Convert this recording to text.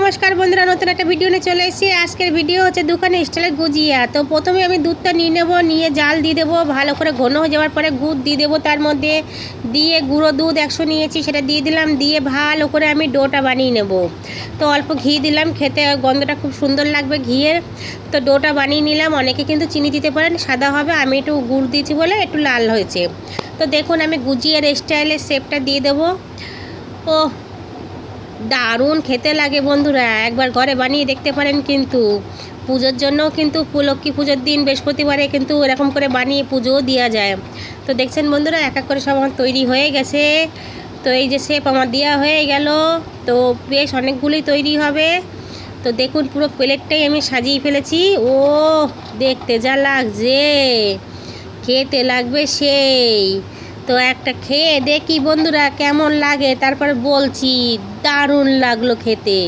নমস্কার বন্ধুরা, নতুন একটা ভিডিও নিয়ে চলে এসেছি। আজকের ভিডিও হচ্ছে দোকানে স্টাইলের গুজিয়া। তো প্রথমে আমি দুধটা নিয়ে নেব, নিয়ে জাল দিয়ে দেবো, ভালো করে ঘন হয়ে যাওয়ার পরে গুড় দিয়ে দেবো, তার মধ্যে দিয়ে গুঁড়ো দুধ 100 নিয়েছি সেটা দিয়ে দিলাম, দিয়ে ভালো করে আমি ডোটা বানিয়ে নেব। তো অল্প ঘি দিলাম, খেতে গন্ধটা খুব সুন্দর লাগবে ঘিয়ের। তো ডোটা বানিয়ে নিলাম। অনেকে কিন্তু চিনি দিতে পারেন, সাদা হবে, আমি একটু গুড় দিয়েছি বলে একটু লাল হয়েছে। তো দেখুন আমি গুজিয়ার স্টাইলের শেপটা দিয়ে দেবো। ও দারুণ খেতে লাগে বন্ধুরা, একবার ঘরে বানিয়ে দেখতে পারেন। কিন্তু পুজোর জন্য কিন্তু লক্ষ্মী পুজোর দিন বৃহস্পতিবারে কিন্তু এরকম করে বানিয়ে পুজোও দেওয়া যায়। তো দেখছেন বন্ধুরা, এক এক করে সব আমার তৈরি হয়ে গেছে। তো এই যে শেপ আমার দেওয়া হয়ে গেল। তো বেশ অনেকগুলোই তৈরি হবে। তো দেখুন পুরো প্লেটটাই আমি সাজিয়ে ফেলেছি। ও দেখতে যা লাগছে, খেতে লাগবে সেই। তো একটা খেয়ে দেখি বন্ধুরা কেমন লাগে, তারপর বলছি। দারুণ লাগলো খেতে।